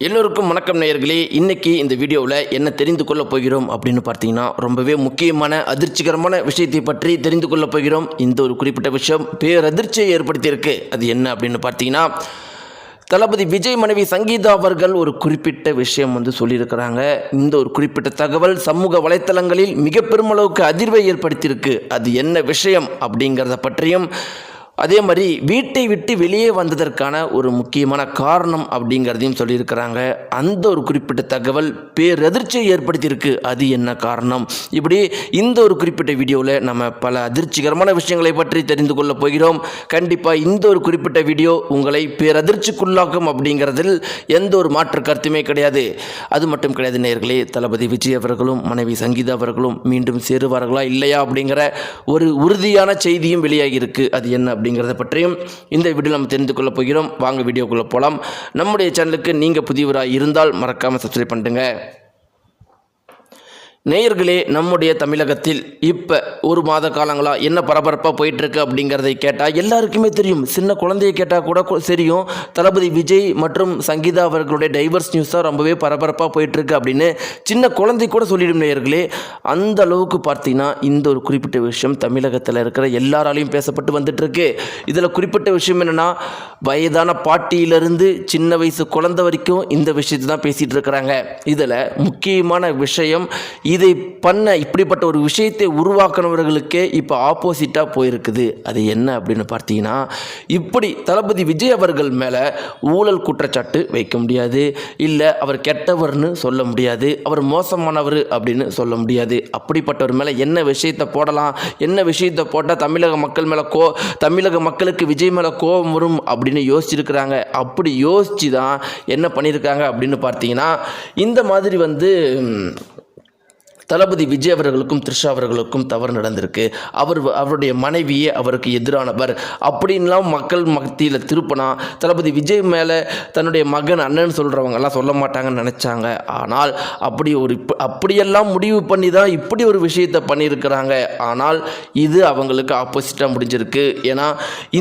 எல்லோருக்கும் வணக்கம் நேயர்களே. இன்றைக்கி இந்த வீடியோவில் என்ன தெரிந்து கொள்ள போகிறோம் அப்படின்னு பார்த்தீங்கன்னா, ரொம்பவே முக்கியமான அதிர்ச்சிகரமான விஷயத்தை பற்றி தெரிந்து கொள்ள போகிறோம். இந்த ஒரு குறிப்பிட்ட விஷயம் பேரதிர்ச்சியை ஏற்படுத்தியிருக்கு. அது என்ன அப்படின்னு பார்த்தீங்கன்னா, தளபதி விஜய் மனைவி சங்கீதா அவர்கள் ஒரு குறிப்பிட்ட விஷயம் சொல்லியிருக்கிறாங்க. இந்த ஒரு குறிப்பிட்ட தகவல் சமூக வலைத்தளங்களில் மிக பெருமளவுக்கு அதிர்வை ஏற்படுத்தியிருக்கு. அது என்ன விஷயம் அப்படிங்கிறத பற்றியும், அதே மாதிரி வீட்டை விட்டு வெளியே வந்ததற்கான ஒரு முக்கியமான காரணம் அப்படிங்கிறதையும் சொல்லியிருக்கிறாங்க. அந்த ஒரு குறிப்பிட்ட தகவல் பேரதிர்ச்சியை ஏற்படுத்தியிருக்கு. அது என்ன காரணம், இப்படி இந்த ஒரு குறிப்பிட்ட வீடியோவில் நம்ம பல அதிர்ச்சிகரமான விஷயங்களை பற்றி தெரிந்து கொள்ள போகிறோம். கண்டிப்பாக இந்த ஒரு குறிப்பிட்ட வீடியோ உங்களை பேரதிர்ச்சிக்குள்ளாக்கும் அப்படிங்கிறதில் எந்த ஒரு மாற்று கருத்துமே கிடையாது. அது மட்டும் கிடையாது நேயர்களே, தளபதி விஜய் அவர்களும் மனைவி சங்கீதா அவர்களும் மீண்டும் சேருவார்களா இல்லையா அப்படிங்கிற ஒரு உறுதியான செய்தியும் வெளியாகியிருக்கு. அது என்ன அப்படிங்கிறத பற்றியும் இந்த வீடியோ நம்ம தெரிந்து கொள்ள போகிறோம். வாங்க வீடியோக்குள்ளே போகலாம். நம்முடைய சேனலுக்கு நீங்கள் புதியவராக இருந்தால் மறக்காமல் சப்ஸ்கிரைப் பண்ணிடுங்க. நேயர்களே, நம்முடைய தமிழகத்தில் இப்போ ஒரு மாத காலங்களாக என்ன பரபரப்பாக போயிட்டுருக்கு அப்படிங்கிறதை கேட்டால் எல்லாருக்குமே தெரியும். சின்ன குழந்தையை கேட்டால் கூட தெரியும். தளபதி விஜய் மற்றும் சங்கீதா அவர்களுடைய டைவர்ஸ் நியூஸ் தான் ரொம்பவே பரபரப்பாக போயிட்டுருக்கு அப்படின்னு சின்ன குழந்தை கூட சொல்லிடும் நேயர்களே. அந்த அளவுக்கு பார்த்தீங்கன்னா இந்த ஒரு குறிப்பிட்ட விஷயம் தமிழகத்தில் இருக்கிற எல்லாராலையும் பேசப்பட்டு வந்துட்டுருக்கு. இதில் குறிப்பிட்ட விஷயம் என்னென்னா, வயதான பாட்டியிலிருந்து சின்ன வயசு குழந்தை வரைக்கும் இந்த விஷயத்தை தான் பேசிகிட்டு இருக்கிறாங்க. இதில் முக்கியமான விஷயம், இதை பண்ண இப்படிப்பட்ட ஒரு விஷயத்தை உருவாக்குனவர்களுக்கே இப்போ ஆப்போசிட்டாக போயிருக்குது. அது என்ன அப்படின்னு பார்த்தீங்கன்னா, இப்படி தளபதி விஜய் அவர்கள் மேலே ஊழல் குற்றச்சாட்டு வைக்க முடியாது, இல்லை அவர் கெட்டவர்னு சொல்ல முடியாது, அவர் மோசமானவர் அப்படின்னு சொல்ல முடியாது. அப்படிப்பட்டவர் மேலே என்ன விஷயத்தை போடலாம், என்ன விஷயத்தை போட்டால் தமிழக மக்கள் மேலே தமிழக மக்களுக்கு விஜய் மேலே கோபம் வரும் அப்படின்னு யோசிச்சிருக்கிறாங்க. அப்படி யோசித்து தான் என்ன பண்ணியிருக்காங்க அப்படின்னு பார்த்தீங்கன்னா, இந்த மாதிரி தளபதி விஜய் அவர்களுக்கும் த்ரிஷா அவர்களுக்கும் தவறு நடந்திருக்கு, அவருடைய மனைவியே அவருக்கு எதிரானவர் அப்படின்லாம் மக்கள் மத்தியில் திருப்பினா தளபதி விஜய் மேலே தன்னுடைய மகன் அண்ணன் சொல்கிறவங்கெல்லாம் சொல்ல மாட்டாங்கன்னு நினச்சாங்க. ஆனால் அப்படியெல்லாம் முடிவு பண்ணி தான் இப்படி ஒரு விஷயத்தை பண்ணியிருக்கிறாங்க. ஆனால் இது அவங்களுக்கு ஆப்போசிட்டாக முடிஞ்சிருக்கு. ஏன்னா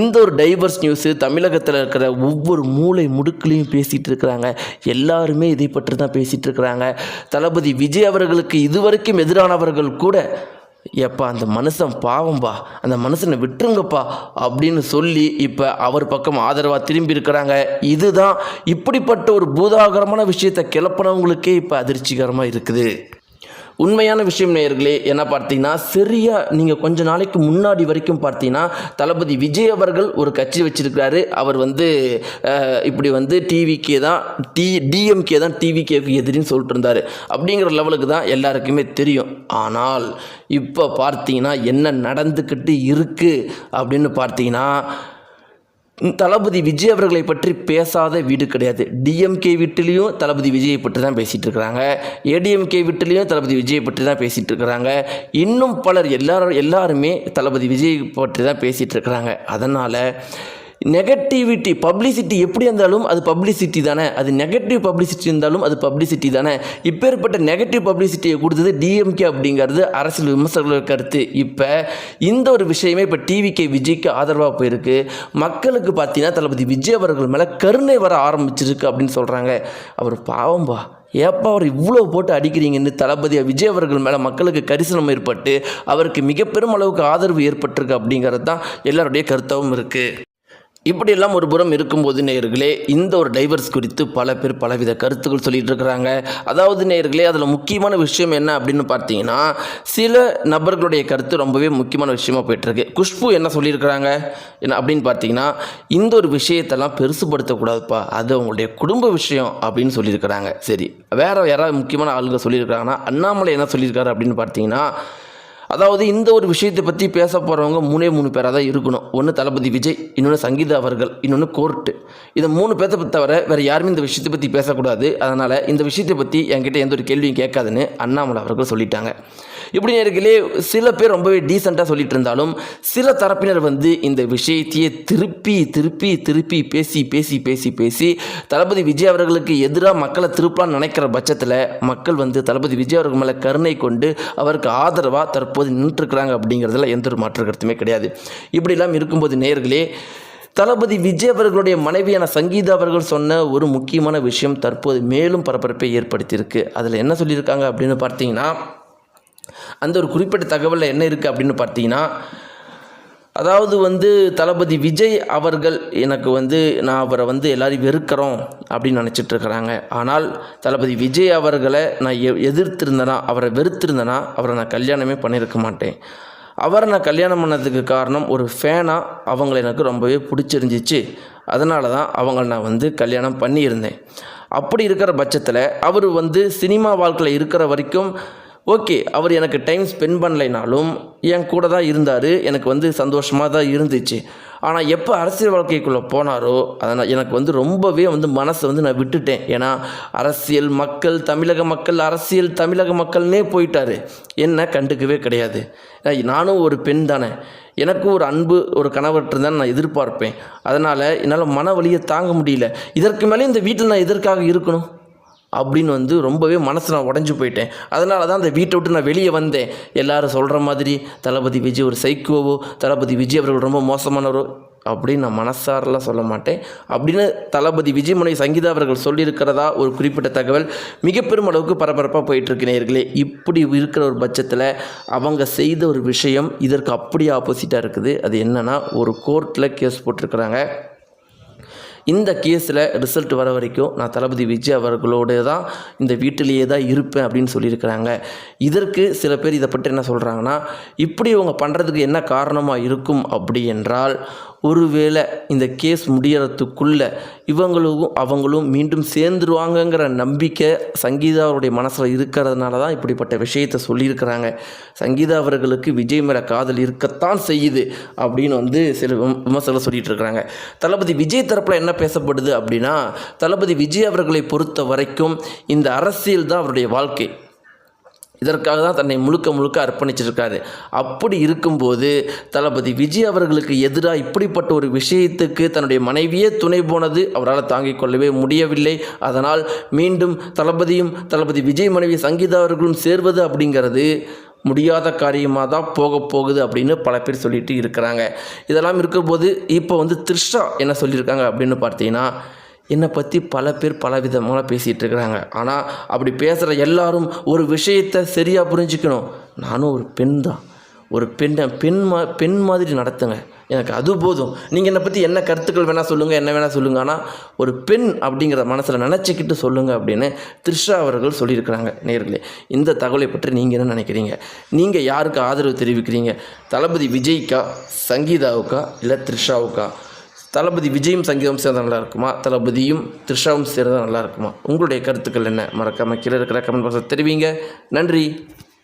இந்த ஒரு டைவர்ஸ் நியூஸு தமிழகத்தில் இருக்கிற ஒவ்வொரு மூளை முடுக்குலையும் பேசிகிட்டு இருக்கிறாங்க. எல்லாருமே இதை பற்றி தான் பேசிகிட்டு இருக்கிறாங்க. தளபதி விஜய் அவர்களுக்கு இதுவரைக்கும் எதிரானவர்கள் கூட, எப்பா அந்த மனுஷன் பாவம்பா, அந்த மனுஷனை விட்டுருங்கப்பா அப்படின்னு சொல்லி இப்போ அவர் பக்கம் ஆதரவாக திரும்பி இருக்கிறாங்க. இதுதான் இப்படிப்பட்ட ஒரு பூதாகரமான விஷயத்தை கிளப்பினவங்களுக்கே இப்போ அதிர்ச்சிகரமாக இருக்குது. உண்மையான விஷயம் நேயர்களே, என்ன பார்த்தீங்கன்னா, சரியாக நீங்கள் கொஞ்ச நாளைக்கு முன்னாடி வரைக்கும் பார்த்தீங்கன்னா தளபதி விஜய் அவர்கள் ஒரு கட்சி வச்சிருக்கிறாரு. அவர் இப்படி டிவிக்கே தான் டிஎம்கே தான் டிவிகேக்கு எதிரின்னு சொல்லிட்டு இருந்தார். அப்படிங்கிற லெவலுக்கு தான் எல்லாருக்குமே தெரியும். ஆனால் இப்போ பார்த்தீங்கன்னா என்ன நடந்துக்கிட்டு இருக்குது அப்படின்னு பார்த்தீங்கன்னா, தளபதி விஜய் அவர்களை பற்றி பேசாத வீடு கிடையாது. டிஎம்கே வீட்டிலையும் தளபதி விஜயை பற்றி தான் பேசிகிட்டு இருக்கிறாங்க, ஏடிஎம்கே வீட்டிலையும் தளபதி விஜயை பற்றி தான் பேசிகிட்டு இருக்கிறாங்க. இன்னும் பலர் எல்லாருமே தளபதி விஜய் பற்றி தான் பேசிகிட்டு இருக்கிறாங்க. அதனால் நெகட்டிவிட்டி பப்ளிசிட்டி எப்படி இருந்தாலும் அது பப்ளிசிட்டி தானே, அது நெகட்டிவ் பப்ளிசிட்டி இருந்தாலும் அது பப்ளிசிட்டி தானே. இப்பேற்பட்ட நெகட்டிவ் பப்ளிசிட்டியை கொடுத்தது டிஎம்கே அப்படிங்கிறது அரசியல் விமர்சகர்கள் கருத்து. இப்போ இந்த ஒரு விஷயமே இப்போ டிவிகே விஜய்க்கு ஆதரவாக போயிருக்கு. மக்களுக்கு பார்த்தீங்கன்னா தளபதி விஜய் அவர்கள் மேலே கருணை வர ஆரம்பிச்சிருக்கு அப்படின்னு சொல்கிறாங்க. அவர் பாவம்பா, ஏப்பா அவர் இவ்வளோ போட்டு அடிக்கிறீங்கன்னு தளபதி விஜய் அவர்கள் மேலே மக்களுக்கு கரிசனம் ஏற்பட்டு அவருக்கு மிக பெரும் அளவுக்கு ஆதரவு ஏற்பட்டிருக்கு அப்படிங்கிறது தான் எல்லாருடைய கருத்தாகவும் இருக்குது. இப்படியெல்லாம் ஒரு புறம் இருக்கும்போது நேயர்களே, இந்த ஒரு டைவர்ஸ் குறித்து பல பேர் பலவித கருத்துக்கள் சொல்லிகிட்டு இருக்கிறாங்க. அதாவது நேயர்களே, அதில் முக்கியமான விஷயம் என்ன அப்படின்னு பார்த்தீங்கன்னா, சில நபர்களுடைய கருத்து ரொம்பவே முக்கியமான விஷயமாக போயிட்டுருக்கு. குஷ்பு என்ன சொல்லியிருக்கிறாங்க என்ன அப்படின்னு பார்த்தீங்கன்னா, இந்த ஒரு விஷயத்தெல்லாம் பெருசுப்படுத்தக்கூடாதுப்பா, அது அவங்களுடைய குடும்ப விஷயம் அப்படின்னு சொல்லியிருக்கிறாங்க. சரி, வேறு யாராவது முக்கியமான ஆளுங்க சொல்லியிருக்கிறாங்கன்னா, அண்ணாமலை என்ன சொல்லியிருக்காரு அப்படின்னு பார்த்தீங்கன்னா, அதாவது இந்த ஒரு விஷயத்தை பற்றி பேச போகிறவங்க 3 பேராக தான் இருக்கணும். ஒன்று தளபதி விஜய், இன்னொன்று சங்கீதா அவர்கள், இன்னொன்று கோர்ட்டு. இந்த 3 பேர்த்தை தவிர வேறு யாருமே இந்த விஷயத்தை பற்றி பேசக்கூடாது. அதனால் இந்த விஷயத்தை பற்றி என்கிட்ட எந்த ஒரு கேள்வியும் கேட்காதுன்னு அண்ணாமலை அவர்கள் சொல்லிட்டாங்க. இப்படி நேர்களே, சில பேர் ரொம்பவே டீசெண்டாக சொல்லிட்டு இருந்தாலும் சில தரப்பினர் இந்த விஷயத்தையே திருப்பி திருப்பி திருப்பி பேசி பேசி பேசி பேசி தளபதி விஜய் அவர்களுக்கு எதிராக மக்களை திருப்பலான்னு நினைக்கிற பட்சத்தில் மக்கள் தளபதி விஜய் அவர்கள் மேலே கருணை கொண்டு அவருக்கு ஆதரவாக தற்போது நின்றுட்டுருக்குறாங்க. அப்படிங்கிறதுல எந்த ஒரு மாற்று கருத்துமே கிடையாது. இப்படிலாம் இருக்கும்போது நேயர்களே, தளபதி விஜய் அவர்களுடைய மனைவியான சங்கீதா அவர்கள் சொன்ன ஒரு முக்கியமான விஷயம் தற்போது மேலும் பரபரப்பை ஏற்படுத்தியிருக்கு. அதில் என்ன சொல்லியிருக்காங்க அப்படின்னு பார்த்தீங்கன்னா, அந்த ஒரு குறிப்பிட்ட தகவலில் என்ன இருக்குது அப்படின்னு பார்த்தீங்கன்னா, அதாவது தளபதி விஜய் அவர்கள் எனக்கு நான் அவரை எல்லாரையும் வெறுக்கிறோம் அப்படின்னு நினச்சிட்டு இருக்கிறாங்க. ஆனால் தளபதி விஜய் அவர்களை நான் எதிர்த்திருந்தேனா, அவரை வெறுத்திருந்தேனா, அவரை நான் கல்யாணமே பண்ணியிருக்க மாட்டேன். அவரை நான் கல்யாணம் பண்ணதுக்கு காரணம் ஒரு ஃபேனாக அவங்கள எனக்கு ரொம்பவே பிடிச்சிருந்துச்சு. அதனால தான் அவங்கள நான் கல்யாணம் பண்ணியிருந்தேன். அப்படி இருக்கிற பட்சத்தில் அவர் சினிமா வாழ்க்கையில் இருக்கிற வரைக்கும் ஓகே, அவர் எனக்கு டைம் ஸ்பெண்ட் பண்ணலைனாலும் என் கூட தான் இருந்தார். எனக்கு சந்தோஷமாக தான் இருந்துச்சு. ஆனால் எப்போ அரசியல் வாழ்க்கைக்குள்ளே போனாரோ அதனால் எனக்கு ரொம்பவே மனசை நான் விட்டுட்டேன். ஏன்னா அரசியல் மக்கள், தமிழக மக்கள், அரசியல் தமிழக மக்கள்னே போயிட்டார். என்ன கண்டுக்கவே கிடையாது. நானும் ஒரு பெண் தானே, எனக்கும் ஒரு அன்பு, ஒரு கணவர்கிட்ட தான் நான் எதிர்பார்ப்பேன். அதனால் என்னால் மன வலியை தாங்க முடியல. இதற்கு மேலே இந்த வீட்டில் நான் எதற்காக இருக்கணும் அப்படின்னு ரொம்பவே மனசு நான் உடஞ்சி போயிட்டேன். அதனால தான் அந்த வீட்டை விட்டு நான் வெளியே வந்தேன். எல்லோரும் சொல்கிற மாதிரி தளபதி விஜய் ஒரு சைக்கோவோ, தளபதி விஜய் அவர்கள் ரொம்ப மோசமானவரோ அப்படின்னு நான் மனசாரெலாம் சொல்ல மாட்டேன். அப்படின்னு தளபதி விஜய் மனைவி சங்கீதா அவர்கள் சொல்லியிருக்கிறதா ஒரு குறிப்பிட்ட தகவல் மிக பெரும் அளவுக்கு பரபரப்பாக போயிட்டுருக்கு நேயர்களே. இப்படி இருக்கிற ஒரு பட்சத்தில் அவங்க செய்த ஒரு விஷயம் இதற்கு அப்படியே ஆப்போசிட்டாக இருக்குது. அது என்னென்னா, ஒரு கோர்ட்டில் கேஸ் போட்டிருக்கிறாங்க. இந்த கேஸில் ரிசல்ட் வர வரைக்கும் நான் தளபதி விஜய் அவர்களோடு தான் இந்த வீட்டிலேயே தான் இருப்பேன் அப்படின்னு சொல்லியிருக்கிறாங்க. இதற்கு சில பேர் இதை பற்றி என்ன சொல்கிறாங்கன்னா, இப்படி இவங்க பண்ணுறதுக்கு என்ன காரணமாக இருக்கும் அப்படி என்றால், ஒருவேளை இந்த கேஸ் முடியறதுக்குள்ளே அவங்களும் மீண்டும் சேர்ந்துருவாங்கங்கிற நம்பிக்கை சங்கீதாவுடைய மனசில் இருக்கிறதுனால தான் இப்படிப்பட்ட விஷயத்தை சொல்லியிருக்கிறாங்க. சங்கீதா அவர்களுக்கு விஜய் மேலே காதல் இருக்கத்தான் செய்யுது அப்படின்னு சில விமர்சகர்கள் சொல்லிகிட்டு இருக்கிறாங்க. தளபதி விஜய் தரப்பில் என்ன பேசப்படுது அப்படின்னா, தளபதி விஜய் அவர்களை பொறுத்த வரைக்கும் இந்த அரசியல் தான் அவருடைய வாழ்க்கை. இதற்காக தான் தன்னை முழுக்க அர்ப்பணிச்சிருக்காரு. அப்படி இருக்கும்போது தளபதி விஜய் அவர்களுக்கு எதிராக இப்படிப்பட்ட ஒரு விஷயத்துக்கு தன்னுடைய மனைவியே துணை போனது அவரால் தாங்கிக் கொள்ளவே முடியவில்லை. அதனால் மீண்டும் தளபதி விஜய் மனைவி சங்கீதா அவர்களும் சேர்வது அப்படிங்கிறது முடியாத காரியமாக தான் போகுது அப்படின்னு பல பேர் சொல்லிட்டு இருக்கிறாங்க. இதெல்லாம் இருக்கும்போது இப்போ த்ரிஷா என்ன சொல்லியிருக்காங்க அப்படின்னு பார்த்தீங்கன்னா, என்னை பற்றி பல பேர் பல விதமாக பேசிகிட்டு இருக்கிறாங்க. ஆனால் அப்படி பேசுகிற எல்லாரும் ஒரு விஷயத்தை சரியாக புரிஞ்சுக்கணும். நானும் ஒரு பெண் தான். ஒரு பெண் மாதிரி நடத்துங்க, எனக்கு அது போதும். நீங்கள் என்னை பற்றி என்ன கருத்துக்கள் வேணால் சொல்லுங்கள், என்ன வேணால் சொல்லுங்கள், ஆனால் ஒரு பெண் அப்படிங்கிற மனசில் நினச்சிக்கிட்டு சொல்லுங்கள் அப்படின்னு த்ரிஷா அவர்கள் சொல்லியிருக்கிறாங்க. நேயர்களே, இந்த தகவலை பற்றி நீங்கள் என்ன நினைக்கிறீங்க? நீங்கள் யாருக்கு ஆதரவு தெரிவிக்கிறீங்க? தளபதி விஜய்க்கா, சங்கீதாவுக்கா, இல்லை த்ரிஷாவுக்கா? தளபதி விஜயும் சங்கீதம் சேர்ந்தால் நல்லா இருக்குமா, தளபதியும் த்ரிஷாவும் சேர்ந்தால் நல்லா இருக்குமா? உங்களுடைய கருத்துக்கள் என்ன? மறக்காமல் கீழே இருக்கிற கமெண்ட் பாக்ஸில் தெரிவிங்க. நன்றி.